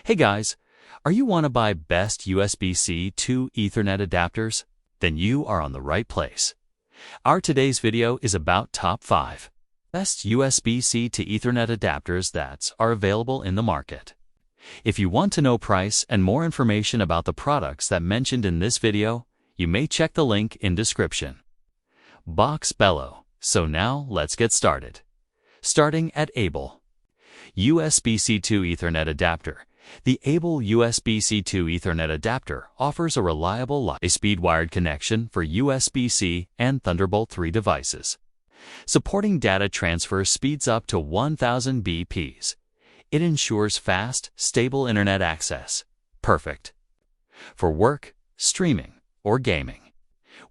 Hey guys, are you want to buy best USB-C to Ethernet adapters? Then you are on the right place. Our today's video is about top 5 best USB-C to Ethernet adapters that are available in the market. If you want to know price and more information about the products that mentioned in this video, you may check the link in description. Box Bellow. So now let's get started. Starting at Able. USB-C to Ethernet adapter. The Able USB-C to Ethernet adapter offers a reliable high-speed wired connection for USB-C and Thunderbolt 3 devices, supporting data transfer speeds up to 1000 bps. It ensures fast, stable internet access. Perfect for work, streaming, or gaming.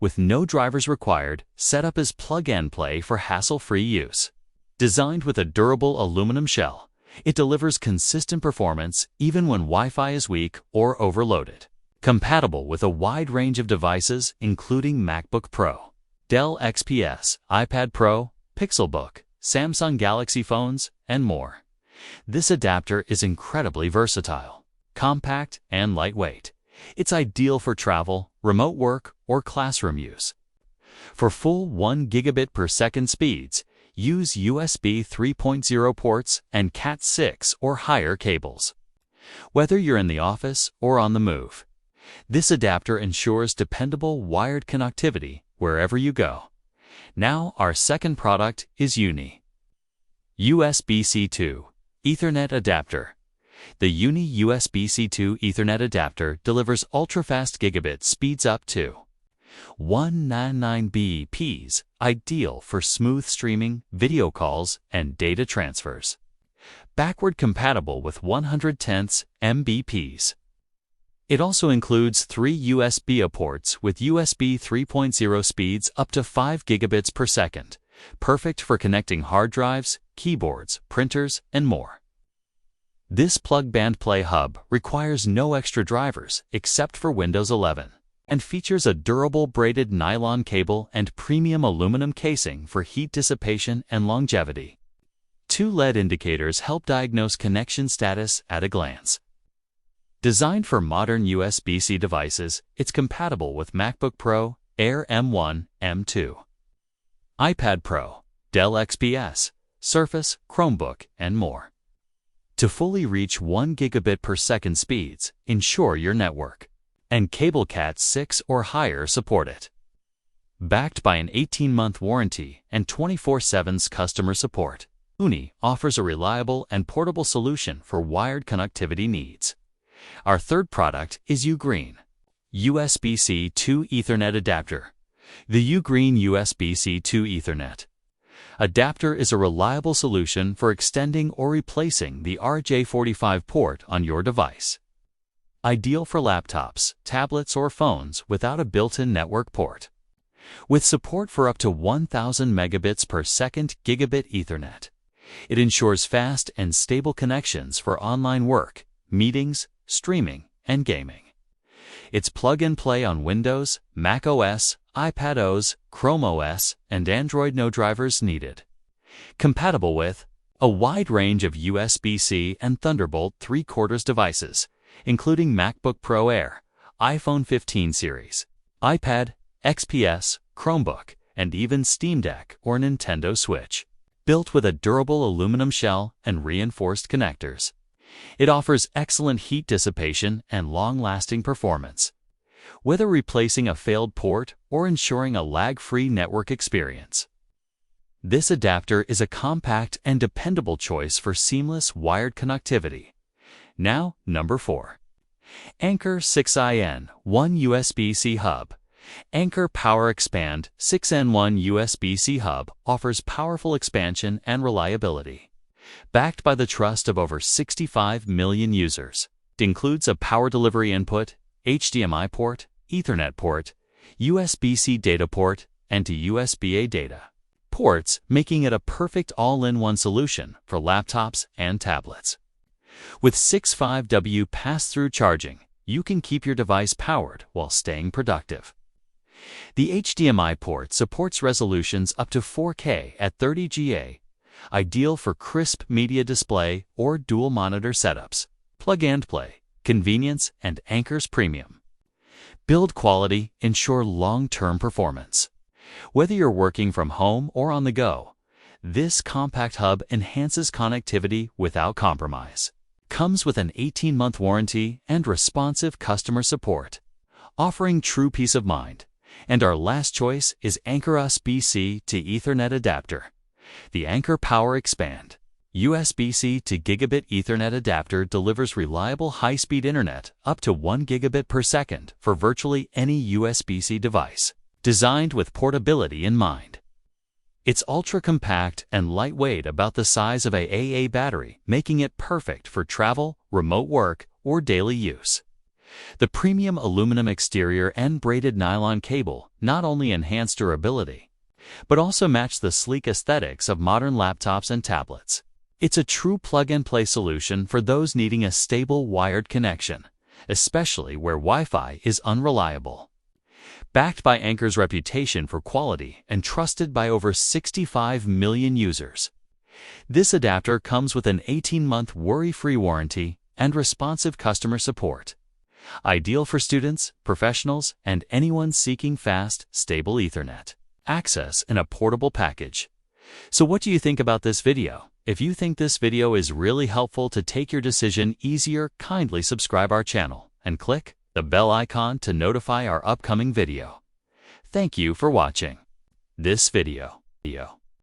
With no drivers required, setup is plug-and-play for hassle-free use. Designed with a durable aluminum shell, it delivers consistent performance even when Wi-Fi is weak or overloaded. Compatible with a wide range of devices including MacBook Pro, Dell XPS, iPad Pro, Pixelbook, Samsung Galaxy phones, and more. This adapter is incredibly versatile, compact, and lightweight. It's ideal for travel, remote work, or classroom use. For full 1 gigabit per second speeds, use USB 3.0 ports and Cat6 or higher cables. Whether you're in the office or on the move, this adapter ensures dependable wired connectivity wherever you go. Now our second product is Uni USB-C to Ethernet adapter. The Uni USB-C to Ethernet adapter delivers ultra-fast gigabit speeds up to 199 bps, ideal for smooth streaming, video calls, and data transfers. Backward compatible with 110 Mbps. It also includes 3 USB-A ports with USB 3.0 speeds up to 5 gigabits per second, perfect for connecting hard drives, keyboards, printers, and more. This plug-and-play hub requires no extra drivers except for Windows 11. And features a durable braided nylon cable and premium aluminum casing for heat dissipation and longevity. 2 LED indicators help diagnose connection status at a glance. Designed for modern USB-C devices, it's compatible with MacBook Pro, Air M1, M2, iPad Pro, Dell XPS, Surface, Chromebook, and more. To fully reach 1 gigabit per second speeds, ensure your network and cable Cat6 or higher support it. Backed by an 18-month warranty and 24/7 customer support, Uni offers a reliable and portable solution for wired connectivity needs. Our third product is Ugreen USB-C to Ethernet adapter. The Ugreen USB-C to Ethernet adapter is a reliable solution for extending or replacing the RJ45 port on your device. Ideal for laptops, tablets, or phones without a built-in network port. With support for up to 1000 megabits per second gigabit Ethernet, it ensures fast and stable connections for online work, meetings, streaming, and gaming. It's plug-and-play on Windows, Mac OS, iPad OS, Chrome OS, and Android. No drivers needed. Compatible with a wide range of USB-C and Thunderbolt 3/4 devices, including MacBook Pro Air, iPhone 15 series, iPad, XPS, Chromebook, and even Steam Deck or Nintendo Switch. Built with a durable aluminum shell and reinforced connectors, it offers excellent heat dissipation and long-lasting performance. Whether replacing a failed port or ensuring a lag-free network experience, this adapter is a compact and dependable choice for seamless wired connectivity. Now, number 4. Anker 6in1 USB-C Hub. Anker Power Expand 6in1 USB-C Hub offers powerful expansion and reliability. Backed by the trust of over 65 million users, it includes a power delivery input, HDMI port, Ethernet port, USB-C data port, and to USB-A data ports, making it a perfect all-in-one solution for laptops and tablets. With 65W pass-through charging, you can keep your device powered while staying productive. The HDMI port supports resolutions up to 4K at 30 GA, ideal for crisp media display or dual monitor setups. plug and play, convenience, and Anker's premium. Build quality, ensure long-term performance. Whether you're working from home or on the go, this compact hub enhances connectivity without compromise. Comes with an 18-month warranty and responsive customer support, offering true peace of mind. And our last choice is Anker USB-C to Ethernet adapter. The Anker Power Expand USB-C to Gigabit Ethernet adapter delivers reliable high-speed internet up to 1 gigabit per second for virtually any USB-C device, designed with portability in mind. It's ultra-compact and lightweight, about the size of a AA battery, making it perfect for travel, remote work, or daily use. The premium aluminum exterior and braided nylon cable not only enhance durability, but also match the sleek aesthetics of modern laptops and tablets. It's a true plug-and-play solution for those needing a stable wired connection, especially where Wi-Fi is unreliable. Backed by Anker's reputation for quality and trusted by over 65 million users, this adapter comes with an 18-month worry-free warranty and responsive customer support. Ideal for students, professionals, and anyone seeking fast, stable Ethernet access in a portable package. So what do you think about this video? If you think this video is really helpful to take your decision easier, kindly subscribe our channel and click the bell icon to notify our upcoming video. Thank you for watching this video.